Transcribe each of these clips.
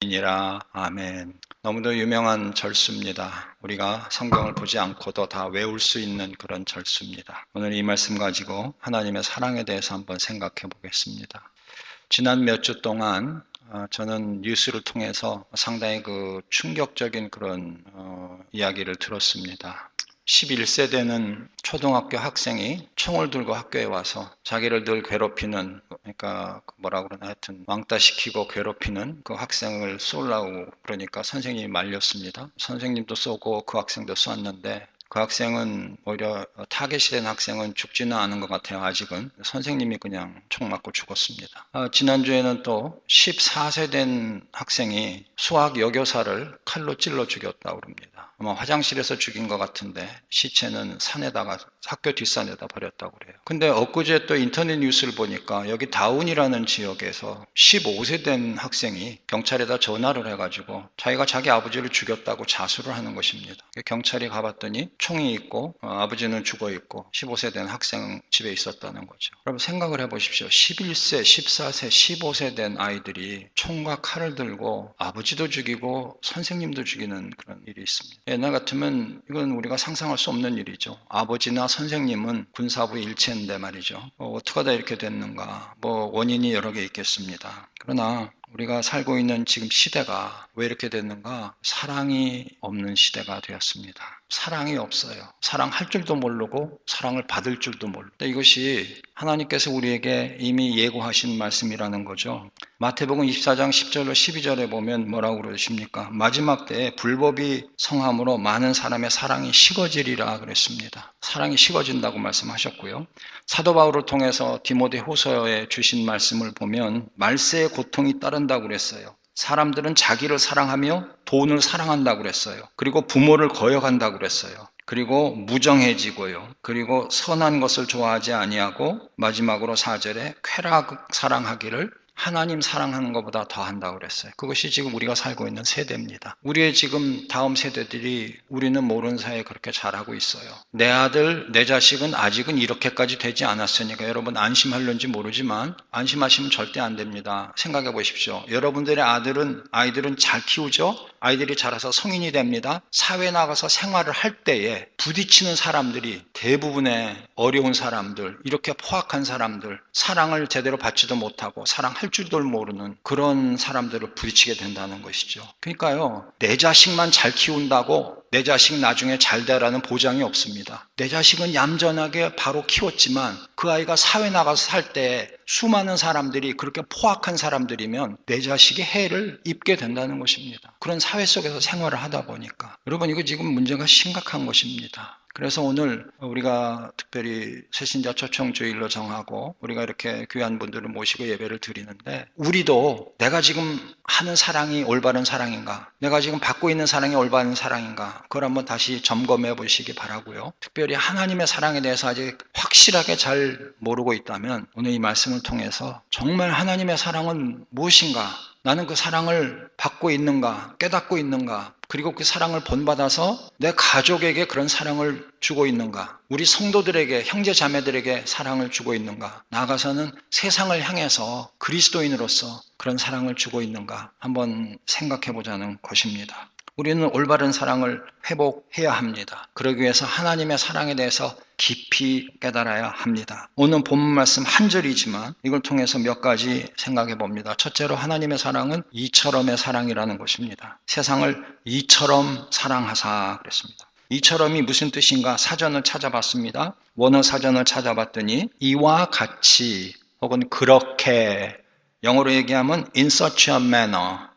살리시니라. 아멘. 너무도 유명한 절수입니다. 우리가 성경을 보지 않고도 다 외울 수 있는 그런 절수입니다. 오늘 이 말씀 가지고 하나님의 사랑에 대해서 한번 생각해 보겠습니다. 지난 몇 주 동안 저는 뉴스를 통해서 상당히 충격적인 그런 이야기를 들었습니다. 11세 되는 초등학교 학생이 총을 들고 학교에 와서 자기를 늘 괴롭히는, 그러니까 하여튼 왕따시키고 괴롭히는 그 학생을 쏘려고 그러니까 선생님이 말렸습니다. 선생님도 쏘고 그 학생도 쐈는데 그 학생은 오히려 타겟이 된 학생은 죽지는 않은 것 같아요. 아직은. 선생님이 그냥 총 맞고 죽었습니다. 지난주에는 또 14세 된 학생이 수학 여교사를 칼로 찔러 죽였다고 그럽니다. 아마 화장실에서 죽인 것 같은데 시체는 산에다가 학교 뒷산에다 버렸다고 그래요. 근데 엊그제 또 인터넷 뉴스를 보니까 여기 다운이라는 지역에서 15세 된 학생이 경찰에다 전화를 해가지고 자기가 자기 아버지를 죽였다고 자수를 하는 것입니다. 경찰이 가봤더니 총이 있고 아버지는 죽어 있고 15세 된 학생 집에 있었다는 거죠. 여러분 생각을 해보십시오. 11세, 14세, 15세 된 아이들이 총과 칼을 들고 아버지도 죽이고 선생님도 죽이는 그런 일이 있습니다. 옛날 같으면 이건 우리가 상상할 수 없는 일이죠. 아버지나 선생님은 군사부 일체인데 말이죠. 어떻게 하다 이렇게 됐는가. 원인이 여러 개 있겠습니다. 그러나 우리가 살고 있는 지금 시대가 왜 이렇게 됐는가? 사랑이 없는 시대가 되었습니다. 사랑이 없어요. 사랑할 줄도 모르고 사랑을 받을 줄도 모르고. 이것이 하나님께서 우리에게 이미 예고하신 말씀이라는 거죠. 마태복음 24장 10절로 12절에 보면 뭐라고 그러십니까? 마지막 때에 불법이 성함으로 많은 사람의 사랑이 식어지리라 그랬습니다. 사랑이 식어진다고 말씀하셨고요. 사도 바울을 통해서 디모데후서에 주신 말씀을 보면 말세의 고통이 따른다고 그랬어요. 사람들은 자기를 사랑하며 돈을 사랑한다고 그랬어요. 그리고 부모를 거역한다고 그랬어요. 그리고 무정해지고요. 그리고 선한 것을 좋아하지 아니하고 마지막으로 4절에 쾌락 사랑하기를 하나님 사랑하는 것보다 더 한다고 그랬어요. 그것이 지금 우리가 살고 있는 세대입니다. 우리의 지금 다음 세대들이 우리는 모르는 사이에 그렇게 자라고 있어요. 내 아들, 내 자식은 아직은 이렇게까지 되지 않았으니까 여러분 안심하려는지 모르지만 안심하시면 절대 안 됩니다. 생각해 보십시오. 여러분들의 아이들은 잘 키우죠? 아이들이 자라서 성인이 됩니다. 사회에 나가서 생활을 할 때에 부딪히는 사람들이 대부분의 어려운 사람들, 이렇게 포악한 사람들, 사랑을 제대로 받지도 못하고 사랑할 줄도 모르는 그런 사람들을 부딪히게 된다는 것이죠. 그러니까요, 내 자식만 잘 키운다고 내 자식 나중에 잘 되라는 보장이 없습니다. 내 자식은 얌전하게 바로 키웠지만 그 아이가 사회 나가서 살 때 수많은 사람들이 그렇게 포악한 사람들이면 내 자식이 해를 입게 된다는 것입니다. 그런 사회 속에서 생활을 하다 보니까. 여러분 이거 지금 문제가 심각한 것입니다. 그래서 오늘 우리가 특별히 새신자 초청주일로 정하고 우리가 이렇게 귀한 분들을 모시고 예배를 드리는데 우리도 내가 지금 하는 사랑이 올바른 사랑인가? 내가 지금 받고 있는 사랑이 올바른 사랑인가? 그걸 한번 다시 점검해 보시기 바라고요. 특별히 하나님의 사랑에 대해서 아직 확실하게 잘 모르고 있다면 오늘 이 말씀을 통해서 정말 하나님의 사랑은 무엇인가? 나는 그 사랑을 받고 있는가? 깨닫고 있는가? 그리고 그 사랑을 본받아서 내 가족에게 그런 사랑을 주고 있는가? 우리 성도들에게, 형제 자매들에게 사랑을 주고 있는가? 나아가서는 세상을 향해서 그리스도인으로서 그런 사랑을 주고 있는가? 한번 생각해 보자는 것입니다. 우리는 올바른 사랑을 회복해야 합니다. 그러기 위해서 하나님의 사랑에 대해서 깊이 깨달아야 합니다. 오늘 본문 말씀 한 절이지만 이걸 통해서 몇 가지 생각해 봅니다. 첫째로 하나님의 사랑은 이처럼의 사랑이라는 것입니다. 세상을 이처럼 사랑하사 그랬습니다. 이처럼이 무슨 뜻인가 사전을 찾아봤습니다. 원어 사전을 찾아봤더니 이와 같이 혹은 그렇게 영어로 얘기하면 in such a manner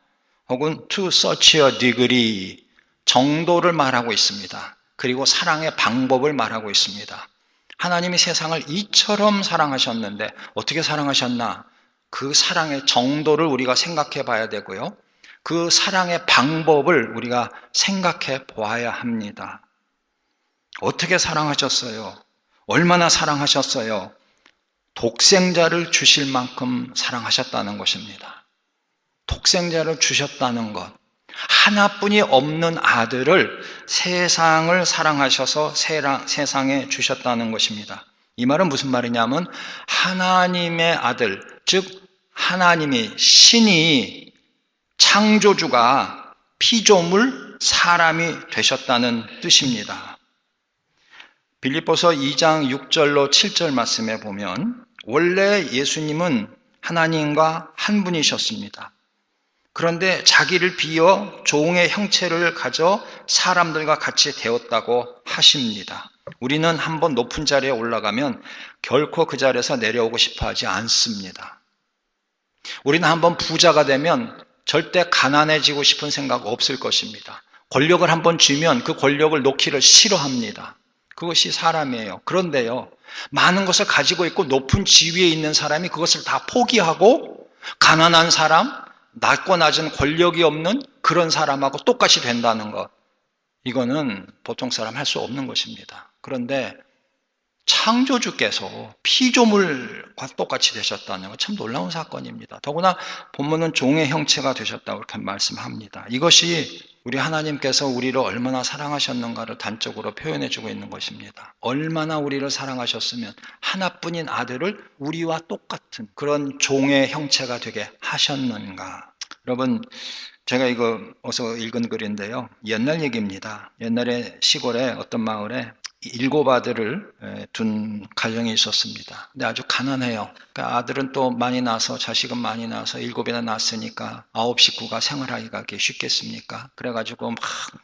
혹은 to such a degree 정도를 말하고 있습니다. 그리고 사랑의 방법을 말하고 있습니다. 하나님이 세상을 이처럼 사랑하셨는데 어떻게 사랑하셨나? 그 사랑의 정도를 우리가 생각해 봐야 되고요. 그 사랑의 방법을 우리가 생각해 보아야 합니다. 어떻게 사랑하셨어요? 얼마나 사랑하셨어요? 독생자를 주실 만큼 사랑하셨다는 것입니다. 독생자를 주셨다는 것. 하나뿐이 없는 아들을 세상을 사랑하셔서 세상에 주셨다는 것입니다. 이 말은 무슨 말이냐면 하나님의 아들, 즉 하나님이 신이 창조주가 피조물 사람이 되셨다는 뜻입니다. 빌립보서 2장 6절로 7절 말씀에 보면 원래 예수님은 하나님과 한 분이셨습니다. 그런데 자기를 비어 종의 형체를 가져 사람들과 같이 되었다고 하십니다. 우리는 한번 높은 자리에 올라가면 결코 그 자리에서 내려오고 싶어 하지 않습니다. 우리는 한번 부자가 되면 절대 가난해지고 싶은 생각 없을 것입니다. 권력을 한번 쥐면 그 권력을 놓기를 싫어합니다. 그것이 사람이에요. 그런데요, 많은 것을 가지고 있고 높은 지위에 있는 사람이 그것을 다 포기하고 가난한 사람, 낮고 낮은 권력이 없는 그런 사람하고 똑같이 된다는 것, 이거는 보통 사람 할 수 없는 것입니다. 그런데 창조주께서 피조물과 똑같이 되셨다는 것 참 놀라운 사건입니다. 더구나 본문은 종의 형체가 되셨다고 이렇게 말씀합니다. 이것이 우리 하나님께서 우리를 얼마나 사랑하셨는가를 단적으로 표현해주고 있는 것입니다. 얼마나 우리를 사랑하셨으면 하나뿐인 아들을 우리와 똑같은 그런 종의 형체가 되게 하셨는가. 여러분, 제가 이거 어서 읽은 글인데요, 옛날 얘기입니다. 옛날에 시골에 어떤 마을에 7 아들을 둔 가정이 있었습니다. 근데 아주 가난해요. 그러니까 아들은 또 많이 낳아서, 자식은 많이 낳아서 7이나 낳았으니까 9 식구가 생활하기가 쉽겠습니까? 그래가지고 막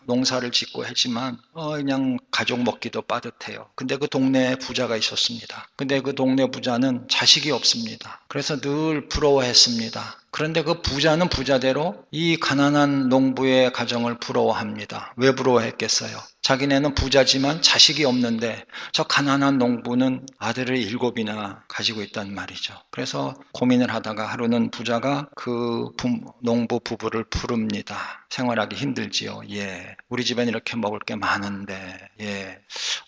농사를 짓고 했지만 그냥 가족 먹기도 빠듯해요. 근데 그 동네에 부자가 있었습니다. 근데 그 동네 부자는 자식이 없습니다. 그래서 늘 부러워했습니다. 그런데 그 부자는 부자대로 이 가난한 농부의 가정을 부러워합니다. 왜 부러워했겠어요? 자기네는 부자지만 자식이 없는데 저 가난한 농부는 아들을 7이나 가지고 있단 말이죠. 그래서 고민을 하다가 하루는 부자가 그 농부 부부를 부릅니다. 생활하기 힘들지요. 예, 우리 집엔 이렇게 먹을 게 많은데, 예,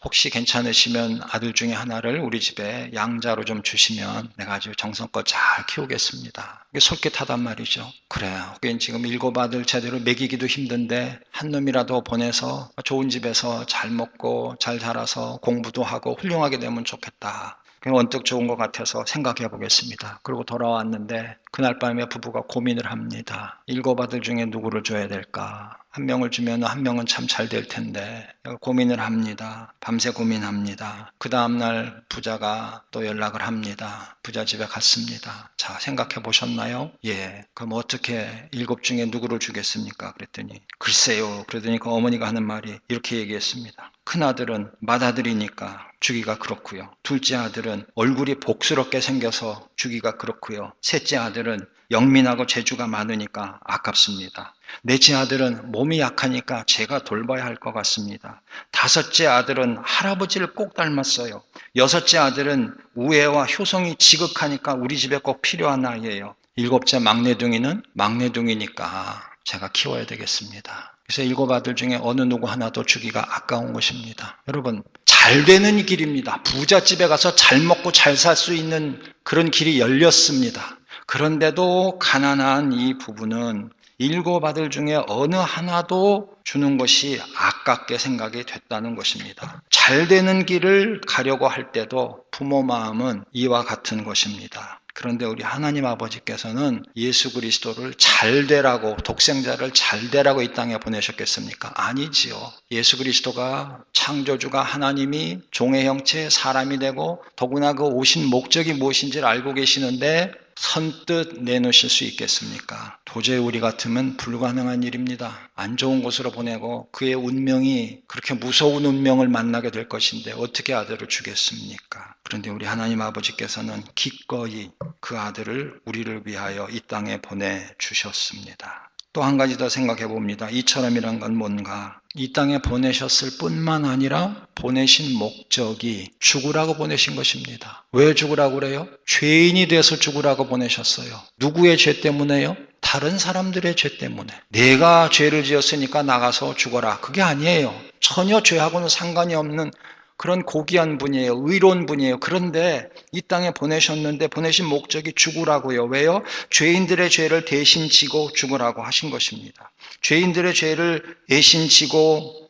혹시 괜찮으시면 아들 중에 하나를 우리 집에 양자로 좀 주시면 내가 아주 정성껏 잘 키우겠습니다. 이게 솔깃하단 말이죠. 그래요. 하긴 지금 7 아들 제대로 먹이기도 힘든데 한 놈이라도 보내서 좋은 집에서 잘 먹고 잘 자라서 공부도 하고 훌륭하게 되면 좋겠다. 언뜻 좋은 것 같아서 생각해 보겠습니다. 그리고 돌아왔는데 그날 밤에 부부가 고민을 합니다. 7 아들 중에 누구를 줘야 될까? 한 명을 주면 한 명은 참 잘 될 텐데 고민을 합니다. 밤새 고민합니다. 그 다음날 부자가 또 연락을 합니다. 부자 집에 갔습니다. 자, 생각해 보셨나요? 예. 그럼 어떻게 7 중에 누구를 주겠습니까? 그랬더니 글쎄요. 그러더니 그 어머니가 하는 말이 이렇게 얘기했습니다. 큰 아들은 맏아들이니까 주기가 그렇고요. 둘째 아들은 얼굴이 복스럽게 생겨서 주기가 그렇고요. 셋째 아들은 영민하고 재주가 많으니까 아깝습니다. 넷째 아들은 몸이 약하니까 제가 돌봐야 할 것 같습니다. 5째 아들은 할아버지를 꼭 닮았어요. 6째 아들은 우애와 효성이 지극하니까 우리 집에 꼭 필요한 아이예요. 7째 막내둥이는 막내둥이니까 제가 키워야 되겠습니다. 그래서 7 아들 중에 어느 누구 하나도 주기가 아까운 것입니다. 여러분, 잘 되는 길입니다. 부잣집에 가서 잘 먹고 잘 살 수 있는 그런 길이 열렸습니다. 그런데도 가난한 이 부부는 7 아들 중에 어느 하나도 주는 것이 아깝게 생각이 됐다는 것입니다. 잘 되는 길을 가려고 할 때도 부모 마음은 이와 같은 것입니다. 그런데 우리 하나님 아버지께서는 예수 그리스도를 잘 되라고, 독생자를 잘 되라고 이 땅에 보내셨겠습니까? 아니지요. 예수 그리스도가 창조주가 하나님이 종의 형체 사람이 되고 더구나 그 오신 목적이 무엇인지를 알고 계시는데 선뜻 내놓으실 수 있겠습니까? 도저히 우리 같으면 불가능한 일입니다. 안 좋은 곳으로 보내고 그의 운명이 그렇게 무서운 운명을 만나게 될 것인데 어떻게 아들을 주겠습니까? 그런데 우리 하나님 아버지께서는 기꺼이 그 아들을 우리를 위하여 이 땅에 보내주셨습니다. 또 한 가지 더 생각해 봅니다. 이처럼이란 건 뭔가? 이 땅에 보내셨을 뿐만 아니라 보내신 목적이 죽으라고 보내신 것입니다. 왜 죽으라고 그래요? 죄인이 돼서 죽으라고 보내셨어요. 누구의 죄 때문에요? 다른 사람들의 죄 때문에. 내가 죄를 지었으니까 나가서 죽어라. 그게 아니에요. 전혀 죄하고는 상관이 없는 그런 고귀한 분이에요. 의로운 분이에요. 그런데 이 땅에 보내셨는데 보내신 목적이 죽으라고요. 왜요? 죄인들의 죄를 대신 지고 죽으라고 하신 것입니다. 죄인들의 죄를 대신 지고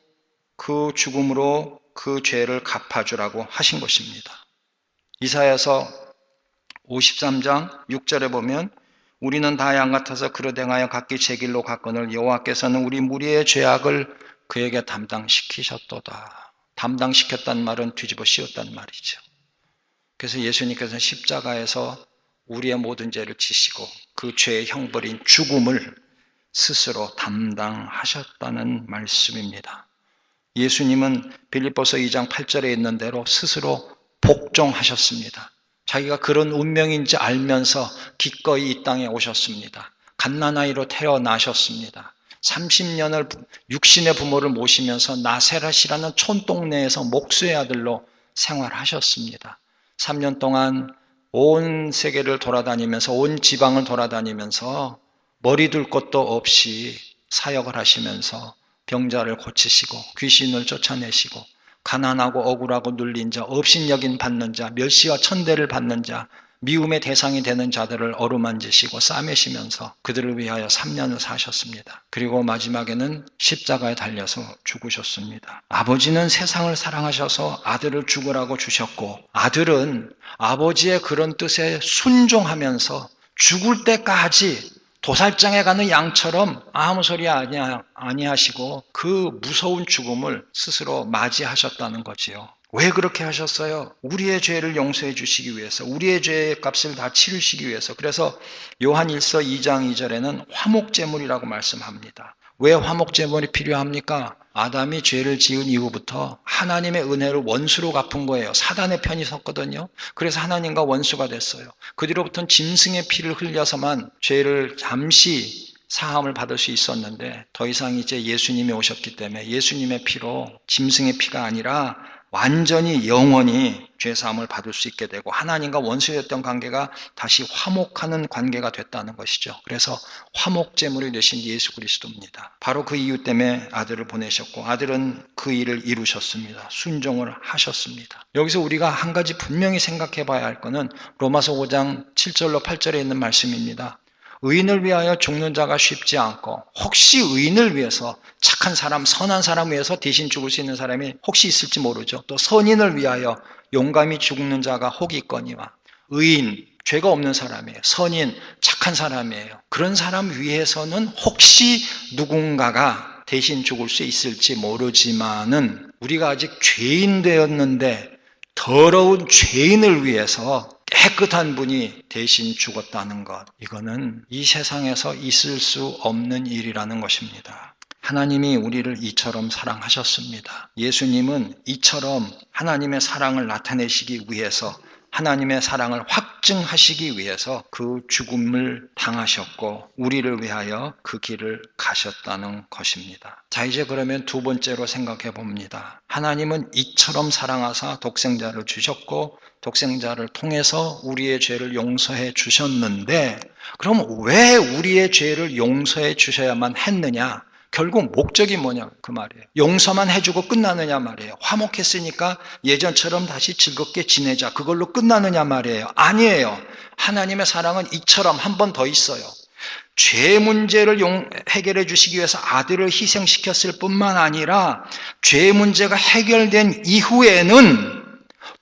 그 죽음으로 그 죄를 갚아주라고 하신 것입니다. 이사야서 53장 6절에 보면 우리는 다 양 같아서 그릇 행하여 각기 제 길로 갔거늘 여호와께서는 우리 무리의 죄악을 그에게 담당시키셨도다. 담당시켰단 말은 뒤집어 씌웠단 말이죠. 그래서 예수님께서는 십자가에서 우리의 모든 죄를 지시고 그 죄의 형벌인 죽음을 스스로 담당하셨다는 말씀입니다. 예수님은 빌립보서 2장 8절에 있는 대로 스스로 복종하셨습니다. 자기가 그런 운명인지 알면서 기꺼이 이 땅에 오셨습니다. 갓난아이로 태어나셨습니다. 30년을 육신의 부모를 모시면서 나세렛이라는 촌동네에서 목수의 아들로 생활하셨습니다. 3년 동안 온 세계를 돌아다니면서 온 지방을 돌아다니면서 머리 둘 것도 없이 사역을 하시면서 병자를 고치시고 귀신을 쫓아내시고 가난하고 억울하고 눌린 자, 업신여김 받는 자, 멸시와 천대를 받는 자, 미움의 대상이 되는 자들을 어루만지시고 싸매시면서 그들을 위하여 3년을 사셨습니다. 그리고 마지막에는 십자가에 달려서 죽으셨습니다. 아버지는 세상을 사랑하셔서 아들을 죽으라고 주셨고 아들은 아버지의 그런 뜻에 순종하면서 죽을 때까지 도살장에 가는 양처럼 아무 소리 아니하시고 그 무서운 죽음을 스스로 맞이하셨다는 거지요. 왜 그렇게 하셨어요? 우리의 죄를 용서해 주시기 위해서, 우리의 죄의 값을 다 치르시기 위해서. 그래서 요한 1서 2장 2절에는 화목제물이라고 말씀합니다. 왜 화목제물이 필요합니까? 아담이 죄를 지은 이후부터 하나님의 은혜를 원수로 갚은 거예요. 사단의 편이 섰거든요. 그래서 하나님과 원수가 됐어요. 그 뒤로부터는 짐승의 피를 흘려서만 죄를 잠시 사함을 받을 수 있었는데 더 이상 이제 예수님이 오셨기 때문에 예수님의 피로 짐승의 피가 아니라 완전히 영원히 죄사함을 받을 수 있게 되고 하나님과 원수였던 관계가 다시 화목하는 관계가 됐다는 것이죠. 그래서 화목제물이 되신 예수 그리스도입니다. 바로 그 이유 때문에 아들을 보내셨고 아들은 그 일을 이루셨습니다. 순종을 하셨습니다. 여기서 우리가 한 가지 분명히 생각해 봐야 할 것은 로마서 5장 7절로 8절에 있는 말씀입니다. 의인을 위하여 죽는 자가 쉽지 않고 혹시 의인을 위해서 착한 사람, 선한 사람 위해서 대신 죽을 수 있는 사람이 혹시 있을지 모르죠. 또 선인을 위하여 용감히 죽는 자가 혹 있거니와 의인, 죄가 없는 사람이에요. 선인, 착한 사람이에요. 그런 사람 위해서는 혹시 누군가가 대신 죽을 수 있을지 모르지만은 우리가 아직 죄인 되었는데 더러운 죄인을 위해서 깨끗한 분이 대신 죽었다는 것, 이거는 이 세상에서 있을 수 없는 일이라는 것입니다. 하나님이 우리를 이처럼 사랑하셨습니다. 예수님은 이처럼 하나님의 사랑을 나타내시기 위해서 하나님의 사랑을 확증하시기 위해서 그 죽음을 당하셨고 우리를 위하여 그 길을 가셨다는 것입니다. 자, 이제 그러면 두 번째로 생각해 봅니다. 하나님은 이처럼 사랑하사 독생자를 주셨고 독생자를 통해서 우리의 죄를 용서해 주셨는데 그럼 왜 우리의 죄를 용서해 주셔야만 했느냐? 결국 목적이 뭐냐 그 말이에요. 용서만 해주고 끝나느냐 말이에요. 화목했으니까 예전처럼 다시 즐겁게 지내자 그걸로 끝나느냐 말이에요. 아니에요. 하나님의 사랑은 이처럼 한 번 더 있어요. 죄 문제를 해결해 주시기 위해서 아들을 희생시켰을 뿐만 아니라 죄 문제가 해결된 이후에는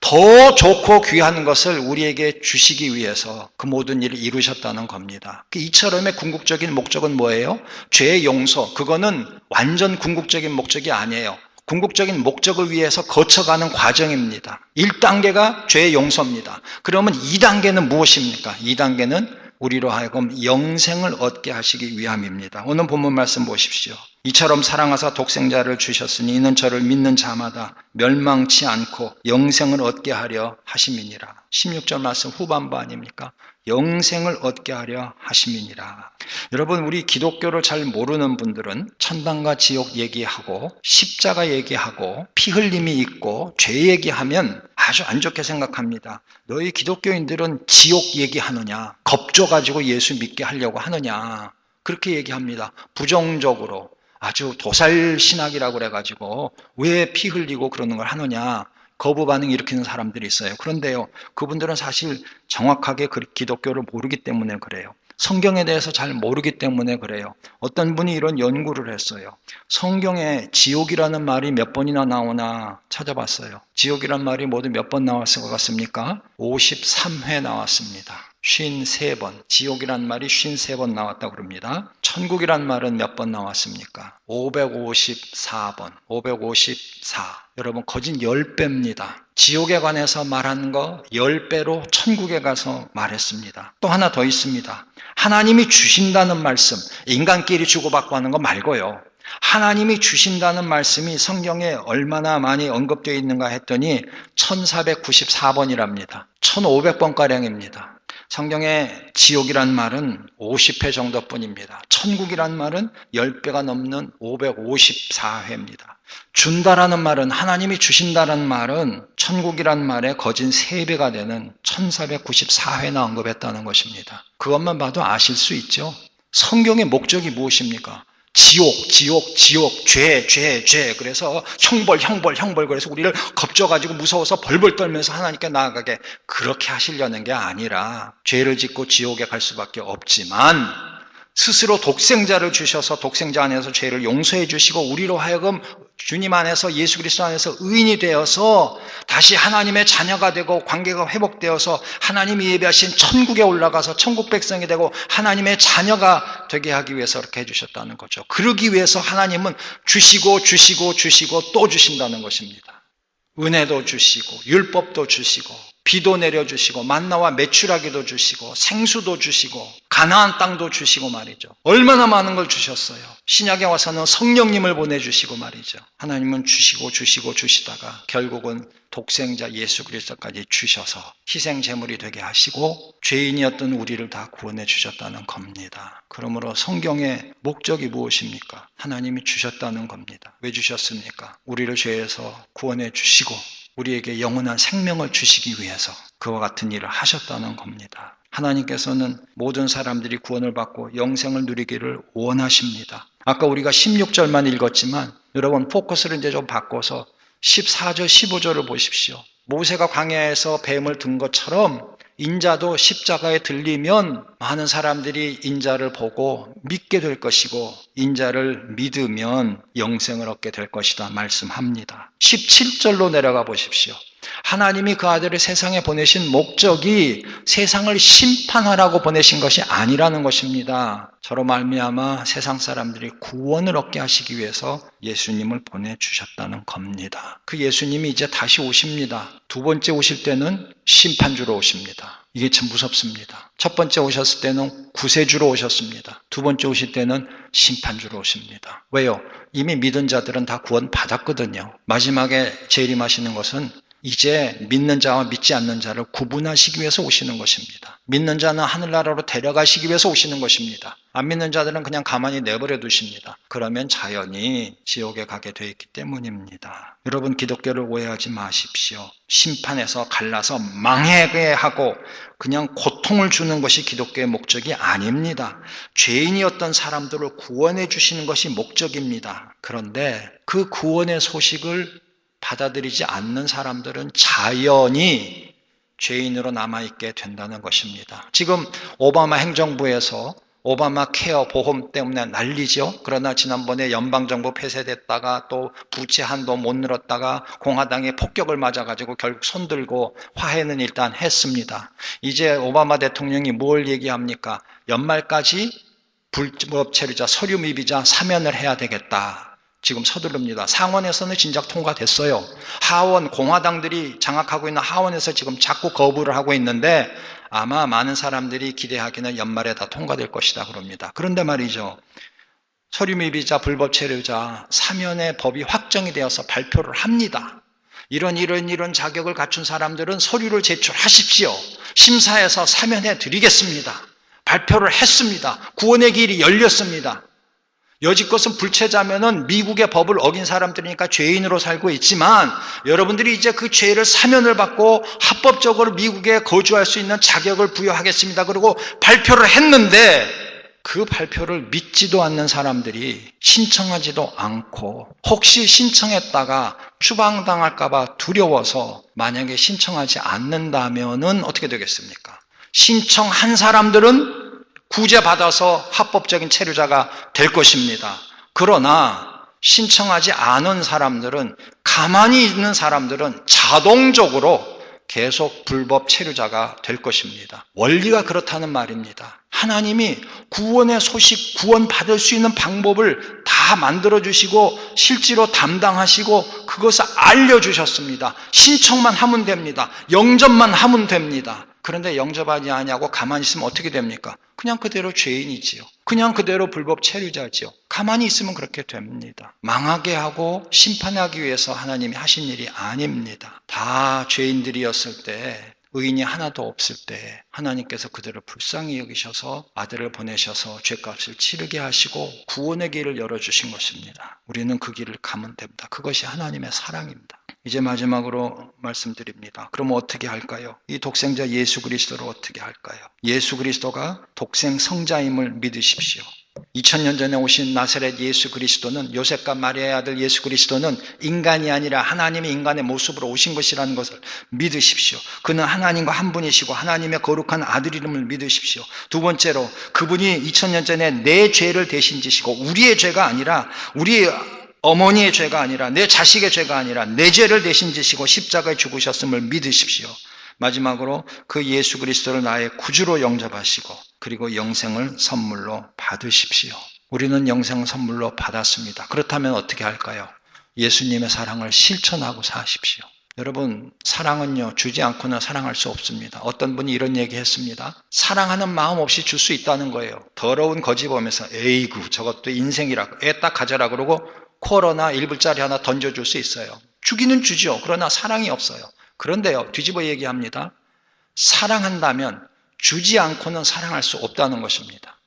더 좋고 귀한 것을 우리에게 주시기 위해서 그 모든 일을 이루셨다는 겁니다. 이처럼의 궁극적인 목적은 뭐예요? 죄의 용서. 그거는 완전 궁극적인 목적이 아니에요. 궁극적인 목적을 위해서 거쳐가는 과정입니다. 1단계가 죄의 용서입니다. 그러면 2단계는 무엇입니까? 2단계는 우리로 하여금 영생을 얻게 하시기 위함입니다. 오늘 본문 말씀 보십시오. 이처럼 사랑하사 독생자를 주셨으니 이는 저를 믿는 자마다 멸망치 않고 영생을 얻게 하려 하심이니라. 16절 말씀 후반부 아닙니까? 영생을 얻게 하려 하심이니라. 여러분, 우리 기독교를 잘 모르는 분들은 천당과 지옥 얘기하고 십자가 얘기하고 피 흘림이 있고 죄 얘기하면 아주 안 좋게 생각합니다. 너희 기독교인들은 지옥 얘기하느냐, 겁줘가지고 예수 믿게 하려고 하느냐, 그렇게 얘기합니다. 부정적으로 아주 도살신학이라고 그래가지고 왜 피 흘리고 그러는 걸 하느냐, 거부 반응 일으키는 사람들이 있어요. 그런데요, 그분들은 사실 정확하게 기독교를 모르기 때문에 그래요. 성경에 대해서 잘 모르기 때문에 그래요. 어떤 분이 이런 연구를 했어요. 성경에 지옥이라는 말이 몇 번이나 나오나 찾아봤어요. 지옥이라는 말이 모두 몇 번 나왔을 것 같습니까? 53회 나왔습니다. 53번. 지옥이란 말이 53번 나왔다고 그럽니다. 천국이란 말은 몇 번 나왔습니까? 554번. 554. 여러분, 거진 10배입니다. 지옥에 관해서 말하는 거 10배로 천국에 가서 말했습니다. 또 하나 더 있습니다. 하나님이 주신다는 말씀, 인간끼리 주고받고 하는 거 말고요. 하나님이 주신다는 말씀이 성경에 얼마나 많이 언급되어 있는가 했더니 1494번이랍니다. 1500번가량입니다. 성경에 지옥이란 말은 50회 정도뿐입니다. 천국이란 말은 10배가 넘는 554회입니다. 준다라는 말은, 하나님이 주신다라는 말은 천국이란 말에 거진 3배가 되는 1494회나 언급했다는 것입니다. 그것만 봐도 아실 수 있죠. 성경의 목적이 무엇입니까? 지옥, 죄. 그래서 형벌. 그래서 우리를 겁줘가지고 무서워서 벌벌 떨면서 하나님께 나아가게 그렇게 하시려는 게 아니라 죄를 짓고 지옥에 갈 수밖에 없지만 스스로 독생자를 주셔서 독생자 안에서 죄를 용서해 주시고 우리로 하여금 주님 안에서 예수 그리스도 안에서 의인이 되어서 다시 하나님의 자녀가 되고 관계가 회복되어서 하나님이 예배하신 천국에 올라가서 천국 백성이 되고 하나님의 자녀가 되게 하기 위해서 그렇게 해주셨다는 거죠. 그러기 위해서 하나님은 주시고 또 주신다는 것입니다. 은혜도 주시고 율법도 주시고 비도 내려주시고 만나와 메추라기도 주시고 생수도 주시고 가나안 땅도 주시고 말이죠. 얼마나 많은 걸 주셨어요. 신약에 와서는 성령님을 보내주시고 말이죠. 하나님은 주시다가 결국은 독생자 예수 그리스도까지 주셔서 희생 제물이 되게 하시고 죄인이었던 우리를 다 구원해 주셨다는 겁니다. 그러므로 성경의 목적이 무엇입니까? 하나님이 주셨다는 겁니다. 왜 주셨습니까? 우리를 죄에서 구원해 주시고 우리에게 영원한 생명을 주시기 위해서 그와 같은 일을 하셨다는 겁니다. 하나님께서는 모든 사람들이 구원을 받고 영생을 누리기를 원하십니다. 아까 우리가 16절만 읽었지만 여러분 포커스를 이제 좀 바꿔서 14절, 15절을 보십시오. 모세가 광야에서 뱀을 든 것처럼 인자도 십자가에 들리면 많은 사람들이 인자를 보고 믿게 될 것이고 인자를 믿으면 영생을 얻게 될 것이다 말씀합니다. 17절로 내려가 보십시오. 하나님이 그 아들을 세상에 보내신 목적이 세상을 심판하라고 보내신 것이 아니라는 것입니다. 저로 말미암아 세상 사람들이 구원을 얻게 하시기 위해서 예수님을 보내주셨다는 겁니다. 그 예수님이 이제 다시 오십니다. 두 번째 오실 때는 심판주로 오십니다. 이게 참 무섭습니다. 첫 번째 오셨을 때는 구세주로 오셨습니다. 두 번째 오실 때는 심판주로 오십니다. 왜요? 이미 믿은 자들은 다 구원 받았거든요. 마지막에 재림하시는 것은 이제 믿는 자와 믿지 않는 자를 구분하시기 위해서 오시는 것입니다. 믿는 자는 하늘나라로 데려가시기 위해서 오시는 것입니다. 안 믿는 자들은 그냥 가만히 내버려 두십니다. 그러면 자연히 지옥에 가게 되어 있기 때문입니다. 여러분 기독교를 오해하지 마십시오. 심판에서 갈라서 망하게 하고 그냥 고통을 주는 것이 기독교의 목적이 아닙니다. 죄인이었던 사람들을 구원해 주시는 것이 목적입니다. 그런데 그 구원의 소식을 받아들이지 않는 사람들은 자연히 죄인으로 남아있게 된다는 것입니다. 지금 오바마 행정부에서 오바마 케어 보험 때문에 난리죠. 그러나 지난번에 연방정부 폐쇄됐다가 또 부채 한도 못 늘었다가 공화당이 폭격을 맞아가지고 결국 손들고 화해는 일단 했습니다. 이제 오바마 대통령이 뭘 얘기합니까? 연말까지 불법 체류자, 서류 미비자 사면을 해야 되겠다. 지금 서두릅니다. 상원에서는 진작 통과됐어요. 하원, 공화당들이 장악하고 있는 하원에서 지금 자꾸 거부를 하고 있는데 아마 많은 사람들이 기대하기는 연말에 다 통과될 것이다 그럽니다. 그런데 말이죠. 서류 미비자, 불법 체류자 사면의 법이 확정이 되어서 발표를 합니다. 이런 자격을 갖춘 사람들은 서류를 제출하십시오. 심사해서 사면해 드리겠습니다. 발표를 했습니다. 구원의 길이 열렸습니다. 여지껏은 불체자면은 미국의 법을 어긴 사람들이니까 죄인으로 살고 있지만 여러분들이 이제 그 죄를 사면을 받고 합법적으로 미국에 거주할 수 있는 자격을 부여하겠습니다. 그리고 발표를 했는데 그 발표를 믿지도 않는 사람들이 신청하지도 않고 혹시 신청했다가 추방당할까 봐 두려워서 만약에 신청하지 않는다면은 어떻게 되겠습니까? 신청한 사람들은 구제받아서 합법적인 체류자가 될 것입니다. 그러나 신청하지 않은 사람들은 가만히 있는 사람들은 자동적으로 계속 불법 체류자가 될 것입니다. 원리가 그렇다는 말입니다. 하나님이 구원의 소식, 구원받을 수 있는 방법을 다 만들어주시고 실제로 담당하시고 그것을 알려주셨습니다. 신청만 하면 됩니다. 영접만 하면 됩니다. 그런데 영접하지 아니하고 가만히 있으면 어떻게 됩니까? 그냥 그대로 죄인이지요. 그냥 그대로 불법 체류자지요. 가만히 있으면 그렇게 됩니다. 망하게 하고 심판하기 위해서 하나님이 하신 일이 아닙니다. 다 죄인들이었을 때, 의인이 하나도 없을 때 하나님께서 그들을 불쌍히 여기셔서 아들을 보내셔서 죄값을 치르게 하시고 구원의 길을 열어주신 것입니다. 우리는 그 길을 가면 됩니다. 그것이 하나님의 사랑입니다. 이제 마지막으로 말씀드립니다. 그럼 어떻게 할까요? 이 독생자 예수 그리스도를 어떻게 할까요? 예수 그리스도가 독생 성자임을 믿으십시오. 2000년 전에 오신 나사렛 예수 그리스도는, 요셉과 마리아의 아들 예수 그리스도는 인간이 아니라 하나님의 인간의 모습으로 오신 것이라는 것을 믿으십시오. 그는 하나님과 한 분이시고 하나님의 거룩한 아들 이름을 믿으십시오. 두 번째로, 그분이 2000년 전에 내 죄를 대신 지시고, 우리의 죄가 아니라, 우리 어머니의 죄가 아니라, 내 자식의 죄가 아니라 내 죄를 대신 지시고 십자가에 죽으셨음을 믿으십시오. 마지막으로 그 예수 그리스도를 나의 구주로 영접하시고 그리고 영생을 선물로 받으십시오. 우리는 영생을 선물로 받았습니다. 그렇다면 어떻게 할까요? 예수님의 사랑을 실천하고 사십시오. 여러분, 사랑은요, 주지 않고는 사랑할 수 없습니다. 어떤 분이 이런 얘기 했습니다. 사랑하는 마음 없이 줄 수 있다는 거예요. 더러운 거지 보면서 에이구 저것도 인생이라고 애 딱 가져라 그러고 쿼러나 1불짜리 하나 던져줄 수 있어요. 주기는 주죠. 그러나 사랑이 없어요. 그런데요, 뒤집어 얘기합니다. 사랑한다면 주지 않고는 사랑할 수 없다는 것입니다.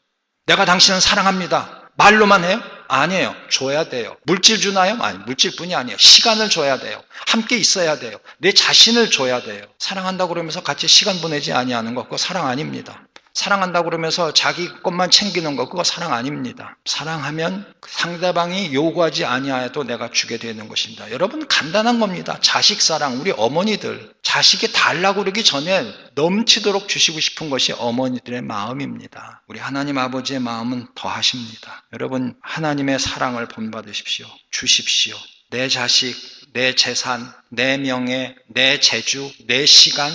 내가 당신을 사랑합니다. 말로만 해요? 아니에요. 줘야 돼요. 물질 주나요? 아니, 물질뿐이 아니에요. 시간을 줘야 돼요. 함께 있어야 돼요. 내 자신을 줘야 돼요. 사랑한다고 그러면서 같이 시간 보내지 아니하는 거, 그거 사랑 아닙니다. 사랑한다고 그러면서 자기 것만 챙기는 거, 그거 사랑 아닙니다. 사랑하면 상대방이 요구하지 아니하여도 내가 주게 되는 것입니다. 여러분, 간단한 겁니다. 자식 사랑, 우리 어머니들 자식이 달라고 그러기 전에 넘치도록 주시고 싶은 것이 어머니들의 마음입니다. 우리 하나님 아버지의 마음은 더하십니다. 여러분, 하나님의 사랑을 본받으십시오. 주십시오. 내 자식, 내 재산, 내 명예, 내 재주, 내 시간,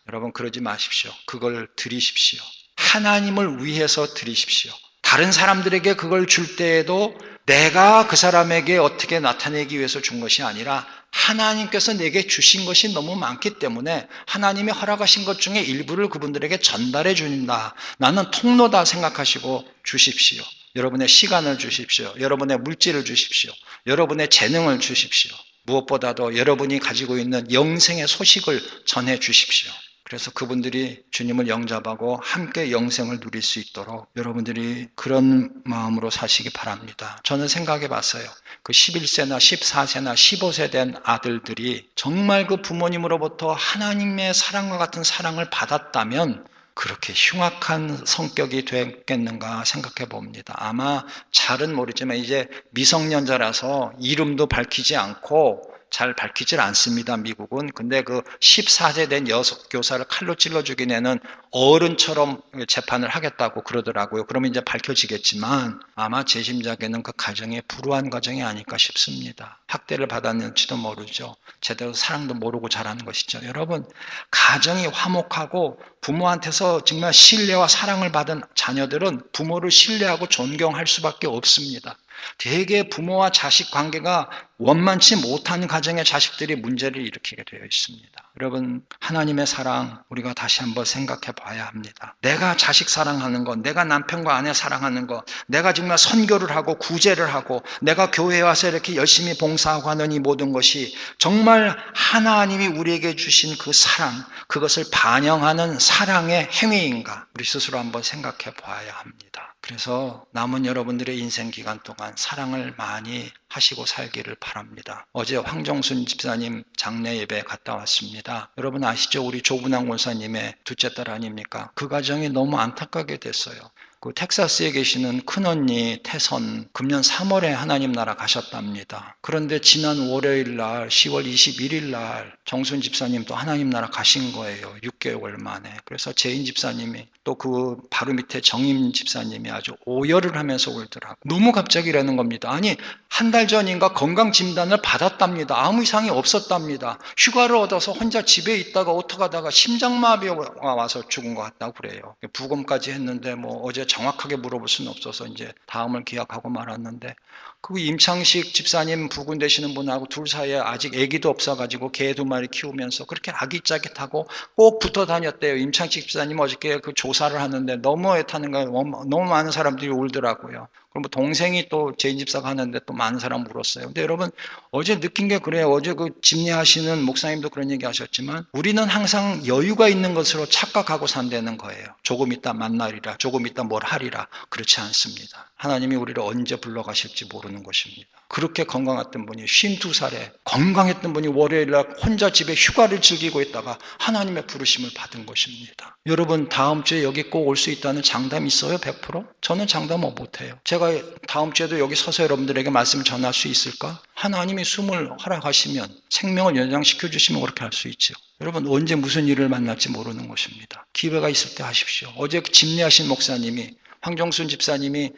여러분 그러지 마십시오. 그걸 드리십시오. 하나님을 위해서 드리십시오. 다른 사람들에게 그걸 줄 때에도 내가 그 사람에게 어떻게 나타내기 위해서 준 것이 아니라 하나님께서 내게 주신 것이 너무 많기 때문에 하나님이 허락하신 것 중에 일부를 그분들에게 전달해 준다. 나는 통로다 생각하시고 주십시오. 여러분의 시간을 주십시오. 여러분의 물질을 주십시오. 여러분의 재능을 주십시오. 무엇보다도 여러분이 가지고 있는 영생의 소식을 전해 주십시오. 그래서 그분들이 주님을 영접하고 함께 영생을 누릴 수 있도록 여러분들이 그런 마음으로 사시기 바랍니다. 저는 생각해 봤어요. 그 11세나 14세나 15세 된 아들들이 정말 그 부모님으로부터 하나님의 사랑과 같은 사랑을 받았다면 그렇게 흉악한 성격이 됐겠는가 생각해 봅니다. 아마 잘은 모르지만 이제 미성년자라서 이름도 밝히지 않고 잘 밝히질 않습니다, 미국은. 근데 그 14세 된 여교사를 칼로 찔러 죽인 애는 어른처럼 재판을 하겠다고 그러더라고요. 그러면 이제 밝혀지겠지만 아마 제 심작에는 그 가정이 불우한 가정이 아닐까 싶습니다. 학대를 받았는지도 모르죠. 제대로 사랑도 모르고 자라는 것이죠. 여러분, 가정이 화목하고 부모한테서 정말 신뢰와 사랑을 받은 자녀들은 부모를 신뢰하고 존경할 수밖에 없습니다. 대개 부모와 자식 관계가 원만치 못한 가정의 자식들이 문제를 일으키게 되어 있습니다. 여러분, 하나님의 사랑 우리가 다시 한번 생각해 봐야 합니다. 내가 자식 사랑하는 것, 내가 남편과 아내 사랑하는 것, 내가 정말 선교를 하고 구제를 하고 내가 교회에 와서 이렇게 열심히 봉사하고 하는 이 모든 것이 정말 하나님이 우리에게 주신 그 사랑, 그것을 반영하는 사랑의 행위인가? 우리 스스로 한번 생각해 봐야 합니다. 그래서 남은 여러분들의 인생 기간 동안 사랑을 많이 하시고 살기를 바랍니다. 어제 황정순 집사님 장례 예배 갔다 왔습니다. 여러분 아시죠? 우리 조분항 권사님의 둘째 딸 아닙니까? 그 가정이 너무 안타깝게 됐어요. 그 텍사스에 계시는 큰언니 태선 금년 3월에 하나님 나라 가셨답니다. 그런데 지난 월요일 날 10월 21일 날 정순 집사님도 하나님 나라 가신 거예요. 6개월 만에. 그래서 재인 집사님이 또 그 바로 밑에 정임 집사님이 아주 오열을 하면서 울더라고요. 너무 갑자기라는 겁니다. 아니 한 달 전인가 건강 진단을 받았답니다. 아무 이상이 없었답니다. 휴가를 얻어서 혼자 집에 있다가 오토가다가 심장마비가 와서 죽은 것 같다고 그래요. 부검까지 했는데 뭐 어제 정확하게 물어볼 수는 없어서 이제 다음을 기약하고 말았는데, 그 임창식 집사님 부군 되시는 분하고 둘 사이에 아직 아기도 없어가지고 개 2마리 키우면서 그렇게 아기자기하고 꼭 붙어 다녔대요. 임창식 집사님 어저께 그 조사를 하는데 너무 애타는 거예요. 너무 많은 사람들이 울더라고요. 그럼 뭐 동생이 또 재인 집사가 하는데 또 많은 사람 울었어요. 근데 여러분 어제 느낀 게 그래요. 어제 그 집례하시는 목사님도 그런 얘기 하셨지만 우리는 항상 여유가 있는 것으로 착각하고 산다는 거예요. 조금 있다 만나리라, 조금 있다 뭘 하리라. 그렇지 않습니다. 하나님이 우리를 언제 불러가실지 모르는 것입니다. 그렇게 건강했던 분이 52살에 건강했던 분이 월요일날 혼자 집에 휴가를 즐기고 있다가 하나님의 부르심을 받은 것입니다. 여러분 다음 주에 여기 꼭 올 수 있다는 장담 있어요? 100%? 저는 장담 못해요. 제가 다음 주에도 여기 서서 여러분들에게 말씀을 전할 수 있을까? 하나님이 숨을 허락하시면 생명을 연장시켜 주시면 그렇게 할 수 있죠. 여러분 언제 무슨 일을 만날지 모르는 것입니다. 기회가 있을 때 하십시오. 어제 집례하신 목사님이 황정순 집사님이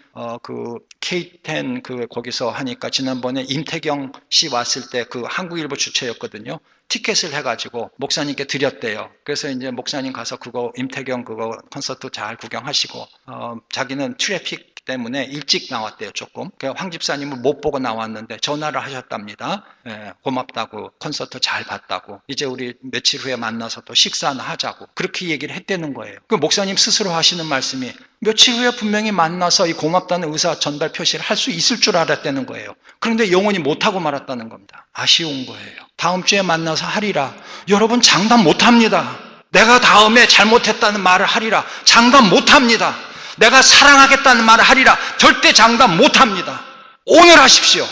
그 K10 거기서 하니까 지난번에 임태경 씨 왔을 때 그 한국일보 주최였거든요. 티켓을 해가지고 목사님께 드렸대요. 그래서 이제 목사님 가서 그거 임태경 그거 콘서트 잘 구경하시고 자기는 트래픽 때문에 일찍 나왔대요. 조금. 황 집사님은 못 보고 나왔는데 전화를 하셨답니다. 예, 고맙다고 콘서트 잘 봤다고 이제 우리 며칠 후에 만나서 또 식사나 하자고 그렇게 얘기를 했다는 거예요. 그 목사님 스스로 하시는 말씀이 며칠 후에 분명히 만나서 이 고맙다는 의사 전달 표시를 할 수 있을 줄 알았다는 거예요. 그런데 영원히 못하고 말았다는 겁니다. 아쉬운 거예요. 다음 주에 만나서 하리라. 여러분 장담 못합니다. 내가 다음에 잘못했다는 말을 하리라. 장담 못합니다. 내가 사랑하겠다는 말을 하리라. 절대 장담 못합니다. 오늘 하십시오.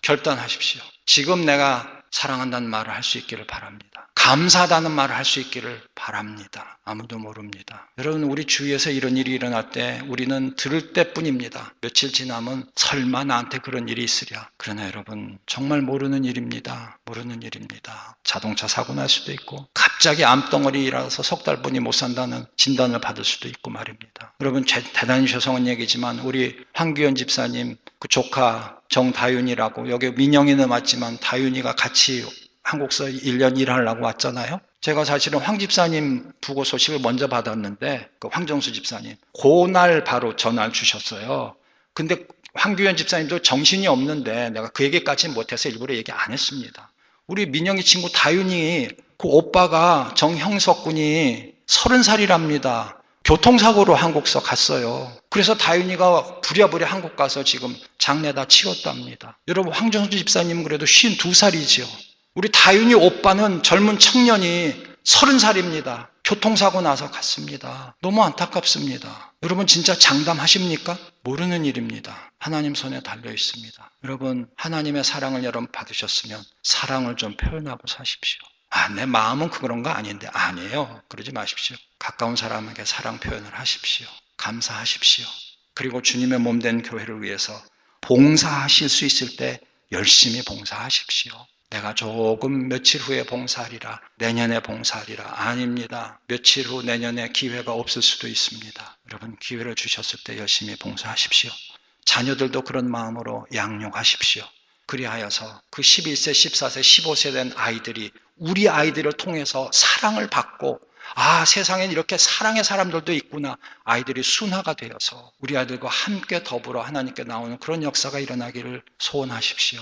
결단하십시오. 지금 내가 사랑한다는 말을 할 수 있기를 바랍니다. 감사하다는 말을 할 수 있기를 바랍니다. 아무도 모릅니다. 여러분 우리 주위에서 이런 일이 일어날 때 우리는 들을 때뿐입니다. 며칠 지나면 설마 나한테 그런 일이 있으랴. 그러나 여러분 정말 모르는 일입니다. 모르는 일입니다. 자동차 사고 날 수도 있고 갑자기 암덩어리 일어나서 석 달분이 못 산다는 진단을 받을 수도 있고 말입니다. 여러분 대단히 죄송한 얘기지만 우리 황규현 집사님 그 조카 정다윤이라고 여기 민영이는 맞지만 다윤이가 같이 한국서 1년 일하려고 왔잖아요. 제가 사실은 황 집사님 부고 소식을 먼저 받았는데 그 황정수 집사님 그날 바로 전화를 주셨어요. 근데 황규현 집사님도 정신이 없는데 내가 그 얘기까지는 못해서 일부러 얘기 안 했습니다. 우리 민영이 친구 다윤이 그 오빠가 정형석 군이 30살이랍니다. 교통사고로 한국서 갔어요. 그래서 다윤이가 부랴부랴 한국 가서 지금 장례 다 치렀답니다. 여러분 황정수 집사님은 그래도 52살이죠. 우리 다윤이 오빠는 젊은 청년이 30살입니다. 교통사고 나서 갔습니다. 너무 안타깝습니다. 여러분 진짜 장담하십니까? 모르는 일입니다. 하나님 손에 달려 있습니다. 여러분 하나님의 사랑을 여러분 받으셨으면 사랑을 좀 표현하고 사십시오. 내 마음은 그런 거 아닌데. 아니에요. 그러지 마십시오. 가까운 사람에게 사랑 표현을 하십시오. 감사하십시오. 그리고 주님의 몸된 교회를 위해서 봉사하실 수 있을 때 열심히 봉사하십시오. 내가 조금 며칠 후에 봉사하리라, 내년에 봉사하리라. 아닙니다. 며칠 후 내년에 기회가 없을 수도 있습니다. 여러분 기회를 주셨을 때 열심히 봉사하십시오. 자녀들도 그런 마음으로 양육하십시오. 그리하여서 그 11세, 14세, 15세 된 아이들이 우리 아이들을 통해서 사랑을 받고 세상엔 이렇게 사랑의 사람들도 있구나. 아이들이 순화가 되어서 우리 아이들과 함께 더불어 하나님께 나오는 그런 역사가 일어나기를 소원하십시오.